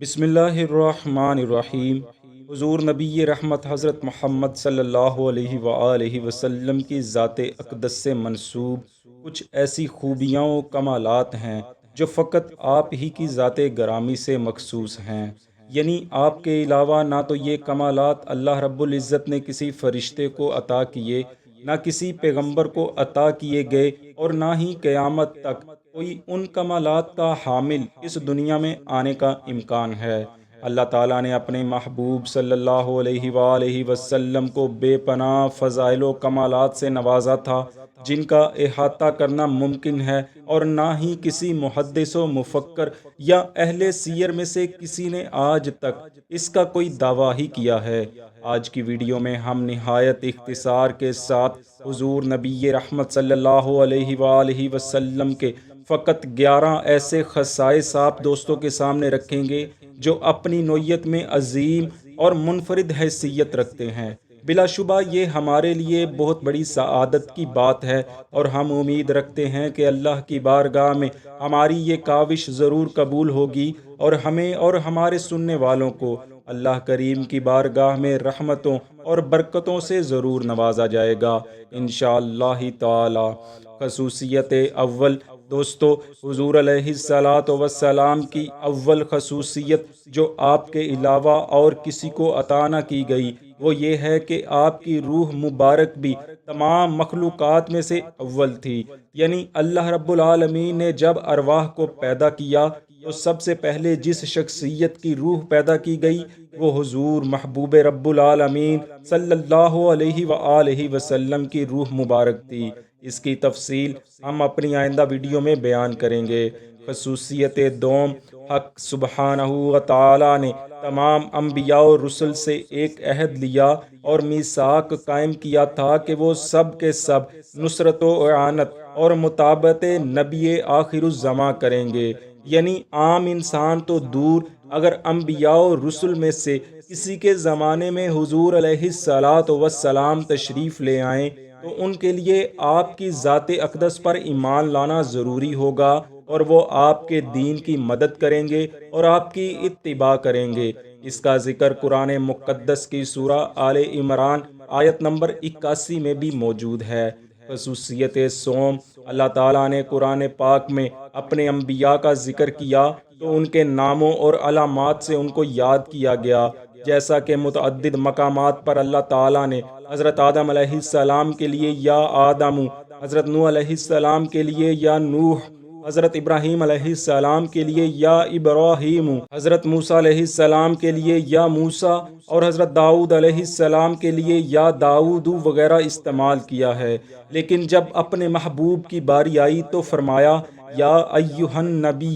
بسم اللہ الرحمن الرحیم۔ حضور نبی رحمت حضرت محمد صلی اللہ علیہ وآلہ وسلم کی ذات اقدس سے منسوب کچھ ایسی خوبیاں و کمالات ہیں جو فقط آپ ہی کی ذات گرامی سے مخصوص ہیں، یعنی آپ کے علاوہ نہ تو یہ کمالات اللہ رب العزت نے کسی فرشتے کو عطا کیے، نہ کسی پیغمبر کو عطا کیے گئے، اور نہ ہی قیامت تک کوئی ان کمالات کا حامل اس دنیا میں آنے کا امکان ہے۔ اللہ تعالیٰ نے اپنے محبوب صلی اللہ علیہ وآلہ وسلم کو بے پناہ فضائل و کمالات سے نوازا تھا جن کا احاطہ کرنا ممکن ہے، اور نہ ہی کسی محدث و مفکر یا اہل سیر میں سے کسی نے آج تک اس کا کوئی دعویٰ ہی کیا ہے۔ آج کی ویڈیو میں ہم نہایت اختصار کے ساتھ حضور نبی رحمت صلی اللہ علیہ وآلہ وسلم کے فقط 11 ایسے خصائص آپ دوستوں کے سامنے رکھیں گے جو اپنی نوعیت میں عظیم اور منفرد حیثیت رکھتے ہیں۔ بلا شبہ یہ ہمارے لیے بہت بڑی سعادت کی بات ہے، اور ہم امید رکھتے ہیں کہ اللہ کی بارگاہ میں ہماری یہ کاوش ضرور قبول ہوگی، اور ہمیں اور ہمارے سننے والوں کو اللہ کریم کی بارگاہ میں رحمتوں اور برکتوں سے ضرور نوازا جائے گا انشاءاللہ تعالی۔ خصوصیت اول دوستو، حضور علیہ الصلاۃ والسلام کی اول خصوصیت جو آپ کے علاوہ اور کسی کو عطا نہ کی گئی وہ یہ ہے کہ آپ کی روح مبارک بھی تمام مخلوقات میں سے اول تھی، یعنی اللہ رب العالمین نے جب ارواح کو پیدا کیا تو سب سے پہلے جس شخصیت کی روح پیدا کی گئی وہ حضور محبوب رب العالمین صلی اللہ علیہ وآلہ وسلم کی روح مبارک تھی۔ اس کی تفصیل ہم اپنی آئندہ ویڈیو میں بیان کریں گے۔ خصوصیت دوم، حق سبحانہ و تعالی نے تمام انبیاء و رسل سے ایک عہد لیا اور میثاق قائم کیا تھا کہ وہ سب کے سب نصرت و اعانت اور مطابقت نبی آخر الزماں کریں گے، یعنی عام انسان تو دور، اگر انبیاء و رسل میں سے کسی کے زمانے میں حضور علیہ الصلاۃ والسلام تشریف لے آئیں تو ان کے لیے آپ کی ذات اقدس پر ایمان لانا ضروری ہوگا، اور وہ آپ کے دین کی مدد کریں گے اور آپ کی اتباع کریں گے۔ اس کا ذکر قرآن مقدس کی سورہ آل عمران آیت نمبر 81 میں بھی موجود ہے۔ خصوصیت سوم، اللہ تعالیٰ نے قرآن پاک میں اپنے انبیاء کا ذکر کیا تو ان کے ناموں اور علامات سے ان کو یاد کیا گیا، جیسا کہ متعدد مقامات پر اللہ تعالیٰ نے حضرت آدم علیہ السلام کے لیے یا آدم، حضرت نوح علیہ السلام کے لیے یا نوح، حضرت ابراہیم علیہ السلام کے لیے یا ابراہیم، حضرت موسیٰ علیہ السلام کے لیے یا موسیٰ، اور حضرت داؤد علیہ السلام کے لیے یا داؤد وغیرہ استعمال کیا ہے۔ لیکن جب اپنے محبوب کی باری آئی تو فرمایا یا ایھا النبی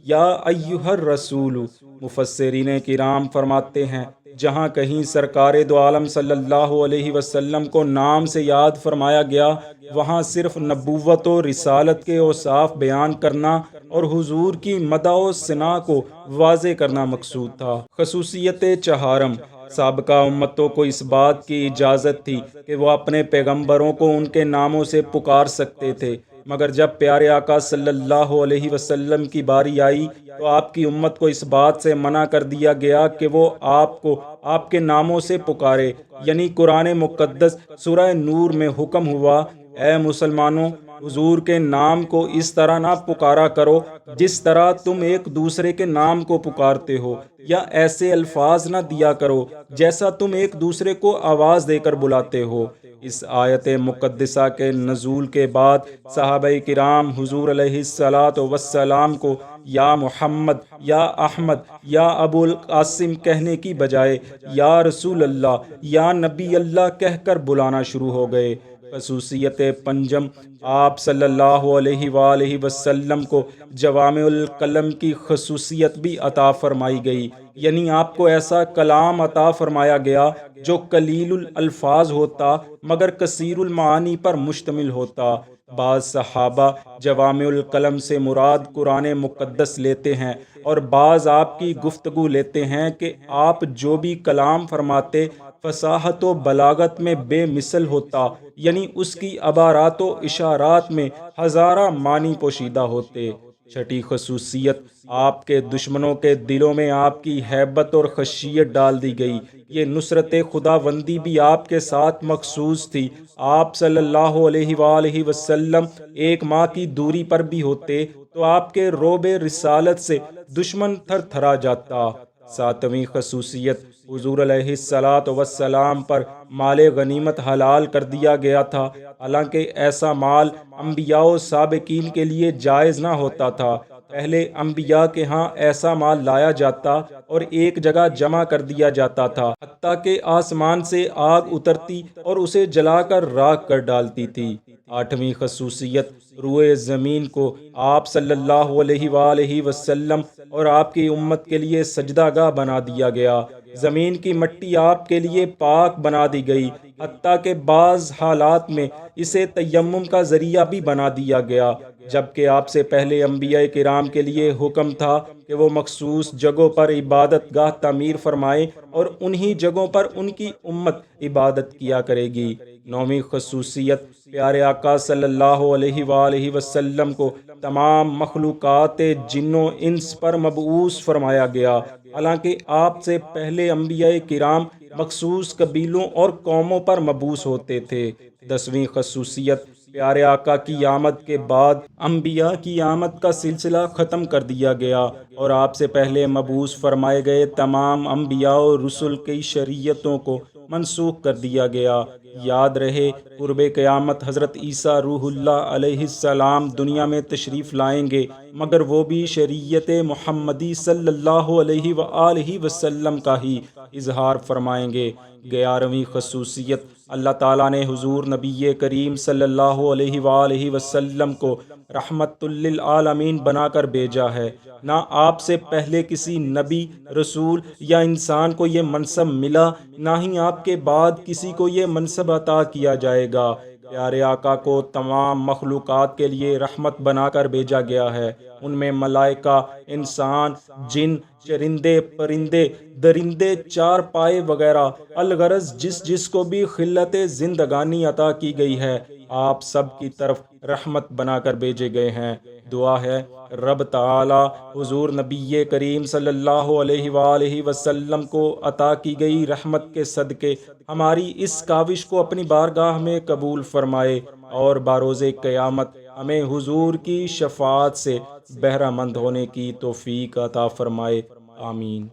یا ایھا الرسول۔ مفسرین کرام فرماتے ہیں جہاں کہیں سرکار دو عالم صلی اللہ علیہ وسلم کو نام سے یاد فرمایا گیا وہاں صرف نبوت و رسالت کے اوصاف بیان کرنا اور حضور کی مدح و ثنا کو واضح کرنا مقصود تھا۔ خصوصیت چہارم، سابقہ امتوں کو اس بات کی اجازت تھی کہ وہ اپنے پیغمبروں کو ان کے ناموں سے پکار سکتے تھے، مگر جب پیارے آقا صلی اللہ علیہ وسلم کی باری آئی تو آپ کی امت کو اس بات سے منع کر دیا گیا کہ وہ آپ کو آپ کے ناموں سے پکارے، یعنی قرآن مقدس سورہ نور میں حکم ہوا، اے مسلمانوں، حضور کے نام کو اس طرح نہ پکارا کرو جس طرح تم ایک دوسرے کے نام کو پکارتے ہو، یا ایسے الفاظ نہ دیا کرو جیسا تم ایک دوسرے کو آواز دے کر بلاتے ہو۔ اس آیت مقدسہ کے نزول کے بعد صحابہ کرام حضور علیہ الصلاۃ والسلام کو یا محمد، یا احمد، یا ابو القاسم کہنے کی بجائے یا رسول اللہ، یا نبی اللہ کہہ کر بلانا شروع ہو گئے۔ خصوصیت پنجم، آپ صلی اللہ علیہ وآلہ وسلم کو جوامع الکلم کی خصوصیت بھی عطا فرمائی گئی، یعنی آپ کو ایسا کلام عطا فرمایا گیا جو قلیل الالفاظ ہوتا مگر کثیر المعانی پر مشتمل ہوتا۔ بعض صحابہ جوامع الکلم سے مراد قرآن مقدس لیتے ہیں، اور بعض آپ کی گفتگو لیتے ہیں کہ آپ جو بھی کلام فرماتے فصاحت و بلاغت میں بے مثل ہوتا، یعنی اس کی عبارات و اشارات میں ہزارہ معنی پوشیدہ ہوتے۔ چھٹی خصوصیت، آپ کے دشمنوں کے دلوں میں آپ کی ہیبت اور خشیت ڈال دی گئی۔ یہ نصرت خداوندی بھی آپ کے ساتھ مخصوص تھی۔ آپ صلی اللہ علیہ وآلہ وسلم ایک ماہ کی دوری پر بھی ہوتے تو آپ کے رعب رسالت سے دشمن تھر تھرا جاتا۔ ساتویں خصوصیت، حضور علیہ الصلاۃ والسلام پر مال غنیمت حلال کر دیا گیا تھا، حالانکہ ایسا مال انبیاء و سابقین کے لیے جائز نہ ہوتا تھا۔ پہلے انبیاء کے ہاں ایسا مال لایا جاتا اور ایک جگہ جمع کر دیا جاتا تھا، حتیٰ کہ آسمان سے آگ اترتی اور اسے جلا کر راکھ کر ڈالتی تھی۔ آٹھویں خصوصیت، روئے زمین کو آپ صلی اللہ علیہ وآلہ وسلم اور آپ کی امت کے لیے سجدہ گاہ بنا دیا گیا۔ زمین کی مٹی آپ کے لیے پاک بنا دی گئی، حتیٰ کہ بعض حالات میں اسے تیمم کا ذریعہ بھی بنا دیا گیا، جبکہ آپ سے پہلے انبیاء کرام کے لیے حکم تھا کہ وہ مخصوص جگہوں پر عبادت گاہ تعمیر فرمائیں اور انہی جگہوں پر ان کی امت عبادت کیا کرے گی۔ نویں خصوصیت، پیارے آقا صلی اللہ علیہ وآلہ وسلم کو تمام مخلوقات جن و انس پر مبعوث فرمایا گیا، حالانکہ آپ سے پہلے انبیاء کرام مخصوص قبیلوں اور قوموں پر مبعوث ہوتے تھے۔ دسویں خصوصیت، پیارے آقا کی آمد کے بعد انبیاء کی آمد کا سلسلہ ختم کر دیا گیا اور آپ سے پہلے مبعوث فرمائے گئے تمام انبیاء اور رسل کی شریعتوں کو منسوخ کر دیا گیا۔ یاد رہے، قرب قیامت حضرت عیسیٰ روح اللہ علیہ السلام دنیا میں تشریف لائیں گے، مگر وہ بھی شریعت محمدی صلی اللہ علیہ وآلہ وسلم کا ہی اظہار فرمائیں گے۔ 11ویں خصوصیت، اللہ تعالیٰ نے حضور نبی کریم صلی اللہ علیہ وآلہ وسلم کو رحمت للعالمین بنا کر بھیجا ہے۔ نہ آپ سے پہلے کسی نبی، رسول یا انسان کو یہ منصب ملا، نہ ہی آپ کے بعد کسی کو یہ منصب عطا کیا جائے گا۔ پیارے آقا کو تمام مخلوقات کے لیے رحمت بنا کر بھیجا گیا ہے۔ ان میں ملائکہ، انسان، جن، چرندے، پرندے، درندے، چار پائے وغیرہ، الغرض جس کو بھی خلت زندگانی عطا کی گئی ہے، آپ سب کی طرف رحمت بنا کر بھیجے گئے ہیں۔ دعا ہے رب تعالی حضور نبی کریم صلی اللہ علیہ وآلہ وسلم کو عطا کی گئی رحمت کے صدقے ہماری اس کاوش کو اپنی بارگاہ میں قبول فرمائے اور بروز قیامت ہمیں حضور کی شفاعت سے بہرہ مند ہونے کی توفیق عطا فرمائے۔ آمین۔